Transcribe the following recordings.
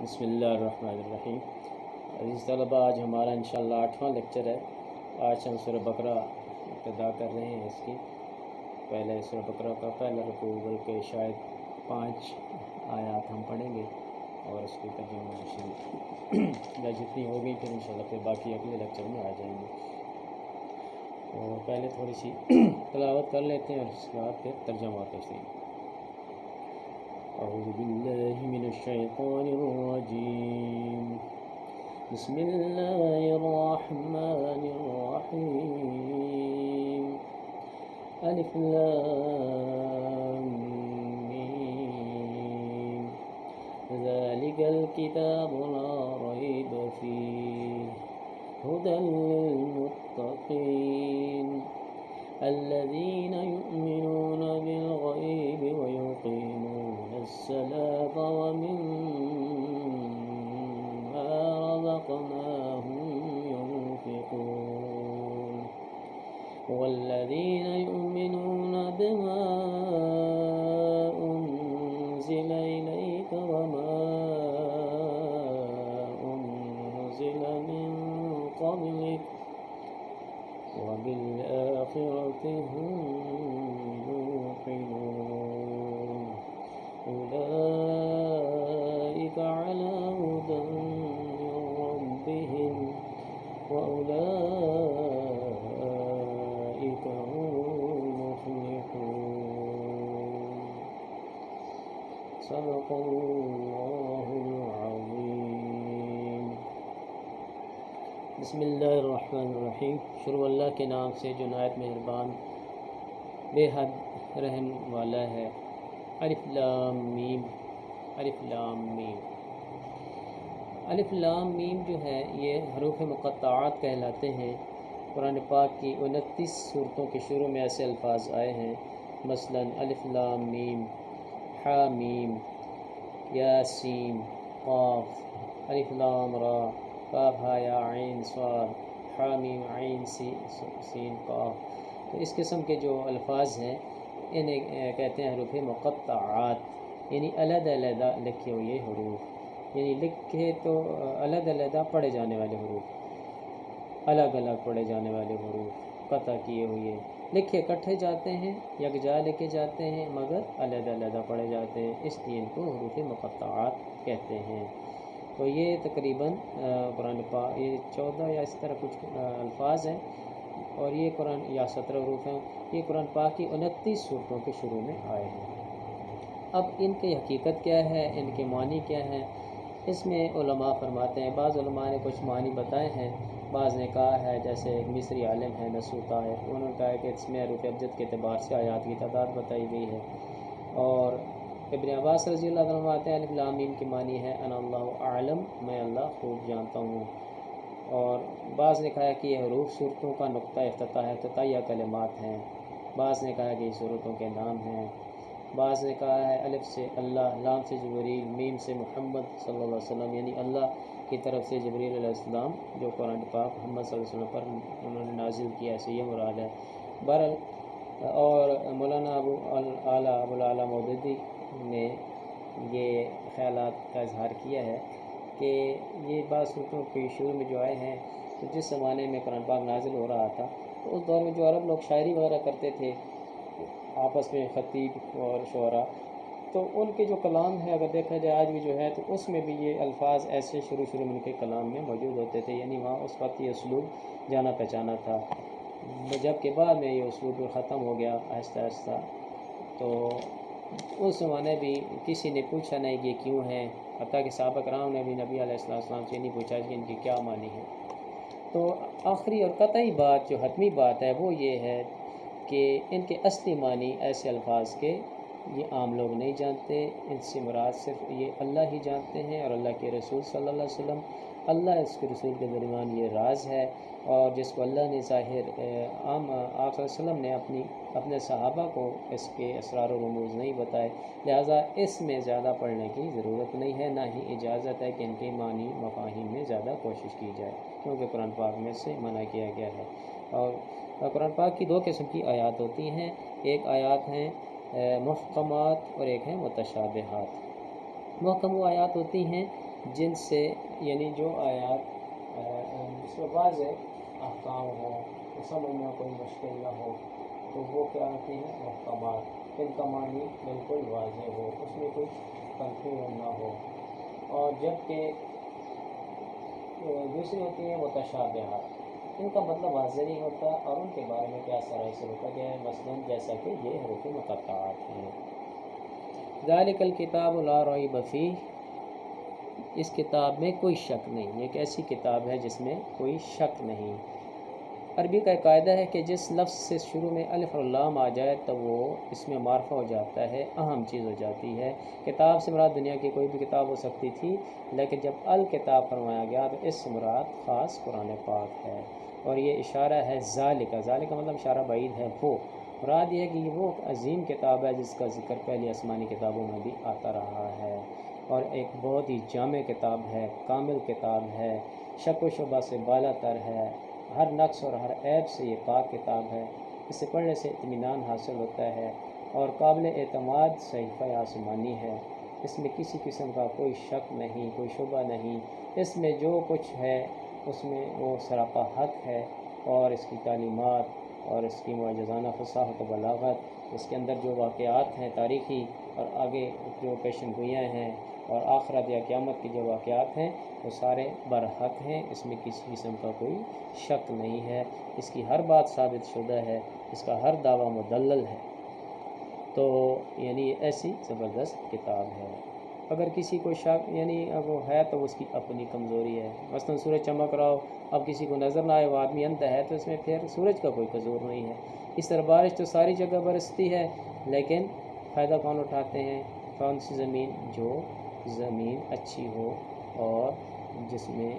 بسم اللہ الرحمن الرحیم۔ عزیز طلبہ، آج ہمارا انشاءاللہ 8واں لیکچر ہے۔ آج ہم سورہ بقرہ ابتدا کر رہے ہیں۔ اس کی پہلے سورہ بقرہ کا پہلا رکوع بلکہ شاید 5 آیات ہم پڑھیں گے اور اس کی ترجمہ شروع یا جتنی ہوگی پھر انشاءاللہ پھر باقی اگلے لیکچر میں آ جائیں گے۔ اور پہلے تھوڑی سی تلاوت کر لیتے ہیں اور اس کے بعد پھر ترجمہ کرتے ہیں۔ اعوذ باللہ من الشیطان الرجیم، بسم اللہ الرحمن الرحیم، الف لام میم، ذالک الکتاب لا ریب فیہ، ھدی للمتقین، الذین یؤمنون بالغیب ویقیمون الصلاة ومما رزقناهم ينفقون، والذین یؤمنون بما أنزل إلیک وما أنزل من قبلک وبالآخرة هم يوقنون، أولئك على هدى من ربهم وأولئك هم المفلحون۔ صدق اللہ العظیم۔ بسم اللہ الرحمن الرحیم، شروع اللہ کے نام سے جو نہایت مہربان بے حد رحم والا ہے۔ الف لام میم، الف لام میم، الف لام میم جو ہے یہ حروف مقطعات کہلاتے ہیں۔ قرآن پاک کی 29 صورتوں کے شروع میں ایسے الفاظ آئے ہیں، مثلا الف لام میم، حامیم، یاسین، قاف، الف لام را، کاف ہا یا عین صاد، حامیم عین سین قاف۔ تو اس قسم کے جو الفاظ ہیں انہیں کہتے ہیں حروف مقطعات، یعنی علیحدہ علیحدہ لکھے ہوئے حروف، یعنی لکھے تو الگ علیحدہ پڑھے جانے والے حروف، الگ الگ پڑھے جانے والے حروف قطع کیے ہوئے، لکھے اکٹھے جاتے ہیں، یکجا لکھے جاتے ہیں مگر علیحدہ علیحدہ پڑھے جاتے ہیں، اس لیے ان کو حروف مقطعات کہتے ہیں۔ تو یہ تقریباً قرآن پاک یہ 14 یا اس طرح کچھ الفاظ ہیں، اور یہ قرآن یا 17 حروف ہیں، یہ قرآن پاک کی 29 صورتوں کے شروع میں آئے ہیں۔ اب ان کی حقیقت کیا ہے، ان کے معنی کیا ہیں، اس میں علماء فرماتے ہیں، بعض علماء نے کچھ معنی بتائے ہیں، بعض نے کہا ہے، جیسے ایک مصری عالم ہے نسوتا ہے، انہوں نے کہا ہے کہ اس میں حروف ابجد کے اعتبار سے آیات کی تعداد بتائی گئی ہے، اور ابن عباس رضی اللہ عنہ فرماتے ہیں الف لام میم کی معنی ہے انا اللہ اعلم، میں اللہ خوب جانتا ہوں، اور بعض نے کہا ہے کہ یہ حروف صورتوں کا نقطہ افتتاح ہے، افتتاحیہ کلمات ہیں، بعض نے کہا ہے کہ یہ صورتوں کے نام ہیں، بعض نے کہا ہے الف سے اللہ، لام سے جبریل، میم سے محمد صلی اللہ علیہ وسلم، یعنی اللہ کی طرف سے جبریل علیہ السلام جو قرآن پاک محمد صلی اللہ علیہ وسلم پر انہوں نے نازل کیا، ایسے یہ مراد ہے۔ بہرحال اور مولانا ابو العلا مودودی نے یہ خیالات کا اظہار کیا ہے کہ یہ بعض صورتوں کے شروع میں جو آئے ہیں، تو جس زمانے میں قرآن پاک نازل ہو رہا تھا تو اس دور میں جو عرب لوگ شاعری وغیرہ کرتے تھے آپس میں، خطیب اور شعراء، تو ان کے جو کلام ہے اگر دیکھا جائے آج بھی جو ہے تو اس میں بھی یہ الفاظ ایسے شروع میں ان کے کلام میں موجود ہوتے تھے، یعنی وہاں اس وقت یہ اسلوب جانا پہچانا تھا، جب کہ بعد میں یہ اسلوب ختم ہو گیا آہستہ آہستہ۔ تو اس زمانے بھی کسی نے پوچھا نہیں کہ یہ کیوں ہے، حتیٰ کہ صحابہ کرام نے بھی نبی علیہ السلام سے نہیں پوچھا کہ ان کی کیا معنی ہے۔ تو آخری اور قطعی بات جو حتمی بات ہے وہ یہ ہے کہ ان کے اصلی معنی ایسے الفاظ کے یہ عام لوگ نہیں جانتے، ان سے مراد صرف یہ اللہ ہی جانتے ہیں اور اللہ کے رسول صلی اللہ علیہ وسلم، اللہ اس کے رسول کے درمیان یہ راز ہے، اور جس کو اللہ نے ظاہر آپ صلی اللہ علیہ وسلم نے اپنے صحابہ کو اس کے اسرار و رموز نہیں بتائے، لہٰذا اس میں زیادہ پڑھنے کی ضرورت نہیں ہے، نہ ہی اجازت ہے کہ ان کے معنی مفاہیم میں زیادہ کوشش کی جائے، کیونکہ قرآن پاک میں سے منع کیا گیا ہے۔ اور قرآن پاک کی 2 قسم کی آیات ہوتی ہیں، ایک آیات ہیں محکمات اور ایک ہیں متشابہات۔ محکم وہ آیات ہوتی ہیں جن سے یعنی جو آیات جس میں واضح احکام ہو، سمجھنا کوئی مشکل نہ ہو، تو وہ کیا ہوتی ہیں محکمات، ان کا معنی بالکل واضح ہو، اس میں کوئی کنفیوژن نہ ہو۔ اور جبکہ دوسری ہوتی ہیں متشابہات، ان کا مطلب واضح نہیں ہوتا اور ان کے بارے میں کیا سرائی سے روکا گیا ہے، مثلاً جیسا کہ یہ حروف مقطعات ہیں۔ ذالک الکتاب لا ریب فیہ، اس کتاب میں کوئی شک نہیں، ایک ایسی کتاب ہے جس میں کوئی شک نہیں۔ عربی کا ایک قاعدہ ہے کہ جس لفظ سے شروع میں الف اور لام آ جائے تو وہ اس میں معرفہ ہو جاتا ہے، اہم چیز ہو جاتی ہے۔ کتاب سے مراد دنیا کی کوئی بھی کتاب ہو سکتی تھی، لیکن جب الکتاب فرمایا گیا تو اس سے مراد خاص قرآن پاک ہے، اور یہ اشارہ ہے ذالک کا مطلب اشارہ بعید ہے، وہ مراد یہ ہے کہ یہ وہ عظیم کتاب ہے جس کا ذکر پہلی آسمانی کتابوں میں بھی آتا رہا ہے، اور ایک بہت ہی جامع کتاب ہے، کامل کتاب ہے، شک و شبہ سے بالا تر ہے، ہر نقص اور ہر عیب سے یہ پاک کتاب ہے، اسے پڑھنے سے اطمینان حاصل ہوتا ہے اور قابل اعتماد صحیفہ آسمانی ہے، اس میں کسی قسم کا کوئی شک نہیں، کوئی شبہ نہیں، اس میں جو کچھ ہے اس میں وہ سراپا حق ہے، اور اس کی تعلیمات اور اس کی معجزانہ فصاحت و بلاغت، اس کے اندر جو واقعات ہیں تاریخی اور آگے جو پیشن گوئیاں ہیں اور آخرت یا قیامت کے جو واقعات ہیں وہ سارے برحق ہیں، اس میں کسی قسم کا کوئی شک نہیں ہے، اس کی ہر بات ثابت شدہ ہے، اس کا ہر دعویٰ مدلل ہے، تو یعنی ایسی زبردست کتاب ہے۔ اگر کسی کو شک یعنی اب وہ ہے تو اس کی اپنی کمزوری ہے، مثلاً سورج چمک رہا ہو، اب کسی کو نظر نہ آئے، وہ آدمی اندھا ہے، تو اس میں پھر سورج کا کوئی قصور نہیں ہے۔ اس طرح بارش تو ساری جگہ برستی ہے، لیکن فائدہ کون اٹھاتے ہیں؟ کون سی زمین؟ جو زمین اچھی ہو اور جس میں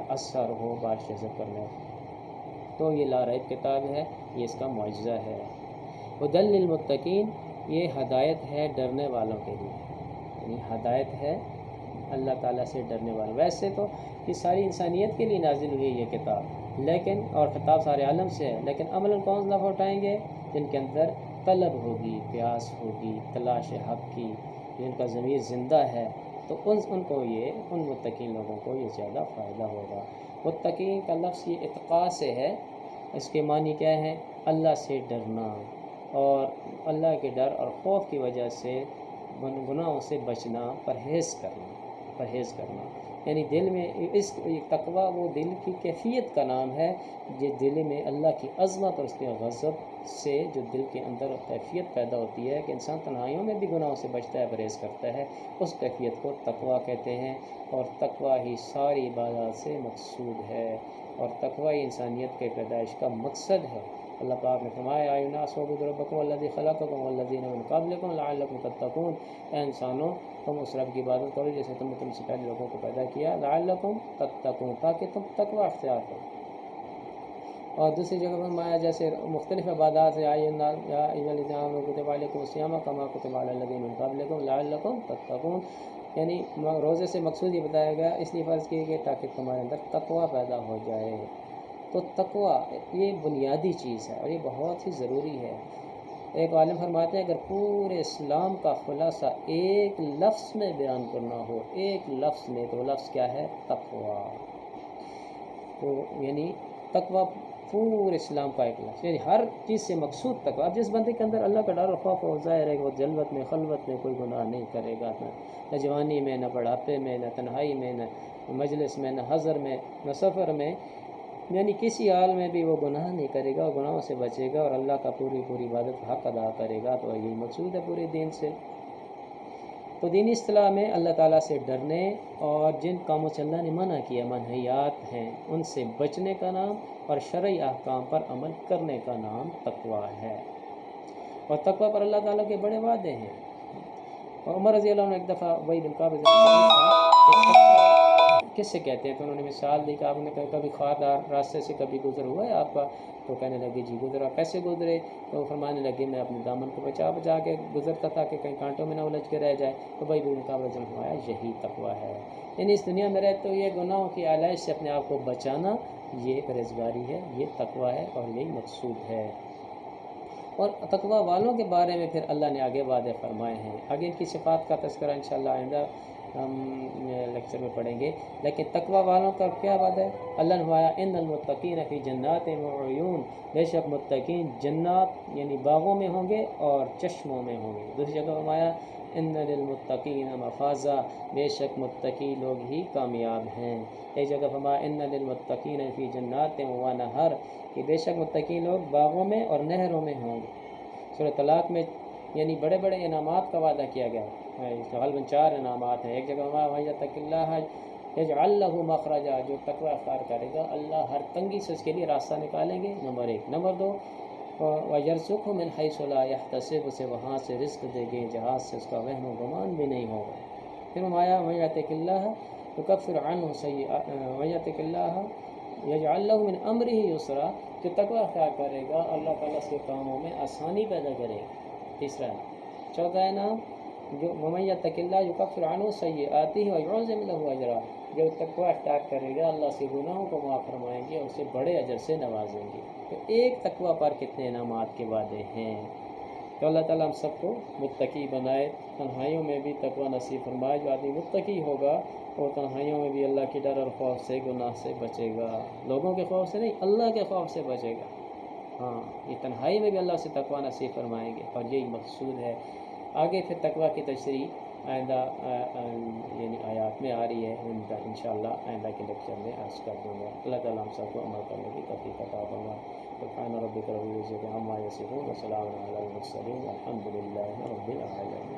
اثر ہو بارش جذب کرنے، تو یہ لا ریب کتاب ہے، یہ اس کا معجزہ ہے۔ ھدی للمتقین، یہ ہدایت ہے ڈرنے والوں کے لیے، یعنی ہدایت ہے اللہ تعالیٰ سے ڈرنے والوں۔ ویسے تو یہ ساری انسانیت کے لیے نازل ہوئی ہے یہ کتاب، لیکن اور خطاب سارے عالم سے ہے، لیکن عملاً کون نفع اٹھائیں گے؟ جن کے اندر طلب ہوگی، پیاس ہوگی، تلاش حق کی، جن کا ضمیر زندہ ہے، تو ان کو یہ ان متقین لوگوں کو یہ زیادہ فائدہ ہوگا۔ متقین کا لفظ یہ اتقاء سے ہے، اس کے معنی کیا ہے؟ اللہ سے ڈرنا، اور اللہ کے ڈر اور خوف کی وجہ سے گناہوں سے بچنا، پرہیز کرنا، یعنی دل میں اس تقویٰ وہ دل کی کیفیت کا نام ہے، جو دل میں اللہ کی عظمت اور اس کے غضب سے جو دل کے اندر کیفیت پیدا ہوتی ہے کہ انسان تنہائیوں میں بھی گناہوں سے بچتا ہے، پرہیز کرتا ہے، اس کیفیت کو تقویٰ کہتے ہیں، اور تقویٰ ہی ساری عبادات سے مقصود ہے، اور تقویٰ ہی انسانیت کے پیدائش کا مقصد ہے۔ اللہ پاک نے فرمایا اے الناس اعبدوا ربکم الذی خلقکم والذین من قبلکم لعلکم تتقون، اے انسانوں تم اس رب کی عبادت کرو جس نے تم سے پہلے لوگوں کو پیدا کیا، لعلکم تتقون، تاکہ تم تقویٰ اختیار کرو۔ اور دوسری جگہ فرمایا جیسے مختلف عبادات ہے، یا ایھا الذین آمنوا کتب علیکم الصیام کما کتب علی الذین من قبلکم لعلکم تتقون، یعنی روزے سے مقصود یہ بتایا گیا، اس لیے فرض کیا گیا تاکہ تمہارے اندر تقویٰ پیدا ہو جائے۔ تو تقویٰ یہ بنیادی چیز ہے اور یہ بہت ہی ضروری ہے۔ ایک عالم فرماتے ہیں اگر پورے اسلام کا خلاصہ ایک لفظ میں بیان کرنا ہو، ایک لفظ میں، تو وہ لفظ کیا ہے؟ تقویٰ۔ تو یعنی تقویٰ پورے اسلام کا ایک لفظ، یعنی ہر چیز سے مقصود تقویٰ۔ اب جس بندے کے اندر اللہ کا ڈر و خوف ہو، ظاہر ہے کہ وہ جلوت میں خلوت میں کوئی گناہ نہیں کرے گا، نہ جوانی میں، نہ بڑھاپے میں، نہ تنہائی میں، نہ مجلس میں، نہ حضر میں، نہ سفر میں، یعنی کسی حال میں بھی وہ گناہ نہیں کرے گا، اور گناہوں سے بچے گا اور اللہ کا پوری عبادت حق ادا کرے گا، تو یہی مقصود ہے پورے دین سے۔ تو دینی اصطلاح میں اللہ تعالیٰ سے ڈرنے اور جن کاموں سے اللہ نے منع کیا، منہیات ہیں، ان سے بچنے کا نام، اور شرعی احکام پر عمل کرنے کا نام تقویٰ ہے، اور تقویٰ پر اللہ تعالیٰ کے بڑے وعدے ہیں۔ اور عمر رضی اللہ عنہ ایک دفعہ وہی بن کعب کس سے کہتے ہیں، تو انہوں نے مثال دی کہ آپ نے کبھی خواہدار راستے سے کبھی گزر ہوا ہے آپ کا؟ تو کہنے لگے جی گزرا۔ کیسے گزرے؟ تو فرمانے لگے میں اپنے دامن کو بچا کے گزرتا تھا کہ کہیں کانٹوں میں نہ الجھ کے رہ جائے۔ تو بھائی بن کعب رضی اللہ عنہ یہی تقویٰ ہے، یعنی اس دنیا میں رہتے ہوئے گناہوں کی آلائش سے اپنے آپ کو بچانا، یہ پرہیزگاری ہے، یہ تقویٰ ہے، اور یہی مقصود ہے۔ اور تقویٰ والوں کے بارے میں پھر اللہ نے آگے وعدے فرمائے ہیں، آگے ان کی صفات کا تذکرہ انشاءاللہ آئندہ ہم لیکچر میں پڑھیں گے. لیکن تقوی والوں کا کیا بات ہے؟ اللہ نے فرمایا ان المتقین فی جنات و عیون، بے شک متقین جنات یعنی باغوں میں ہوں گے اور چشموں میں ہوں گے. دوسری جگہ فرمایا ان للمتقین مفازا، بے شک متقی لوگ ہی کامیاب ہیں. ایک جگہ فرمایا ان للمتقین فی جنات و نہر، کہ بے شک متقی لوگ باغوں میں اور نہروں میں ہوں گے. سورہ طلاق میں یعنی بڑے بڑے انعامات کا وعدہ کیا گیا ہے. غالباً 4 انعامات ہیں. ایک جگہ وَمَن يَتَّقِ اللَّهَ يَجْعَلْ لَهُ مَخْرَجًا، جو تقوی اختیار کرے گا اللہ ہر تنگی سے اس کے لیے راستہ نکالیں گے. نمبر 1. نمبر 2، وَيَرْزُقْهُ مِنْ حَيْثُ لَا يَحْتَسِبُ، اسے وہاں سے رزق دے گے جہاں سے اس کا وہم و گمان بھی نہیں ہوگا. پھر فرمایا وَمَن يَتَّقِ اللَّهَ يُكَفِّرْ عَنْهُ سَيِّئَاتِهِ وَمَن يَتَّقِ اللَّهَ يَجْعَلْ لَهُ مِنْ أَمْرِهِ يُسْرًا، جو تقوی اختیار کرے گا اللہ تعالیٰ اس کے کاموں میں آسانی پیدا کرے گا. تیسرا ہے. چوتھا انعام جو وَمَن يَتَّقِ اللَّهَ يُكَفِّرْ عَنْهُ سَيِّئَاتِهِ وَيُعْظِمْ لَهُ أَجْرًا، جو تقوی اختیار کرے گا اللہ اس کے گناہوں کو معاف فرمائیں گے اور اسے بڑے اجر سے نوازیں گے. تو ایک تقوی پر کتنے انعامات کے وعدے ہیں. تو اللہ تعالیٰ ہم سب کو متقی بنائے، تنہائیوں میں بھی تقوی نصیب فرمائے. جو آدمی متقی ہوگا وہ تنہائیوں میں بھی اللہ کی ڈر اور خوف سے، گناہ سے بچے گا. لوگوں کے خوف سے نہیں، اللہ کے خوف سے بچے گا. ہاں، یہ تنہائی میں بھی اللہ سے تقوی نصیب فرمائیں گے اور یہی مقصود ہے. آگے پھر تقوی کی تشریح آئندہ یعنی آیات میں آ رہی ہے. انشاءاللہ آئندہ کے لیکچر میں عرض کر دوں گا. اللہ تعالیٰ ہم سب کو عمل کرنے کی توفیق عطا فرمائے. سبحان ربک رب العزۃ عما یصفون وسلام علی المرسلین والحمد للہ رب العالمین.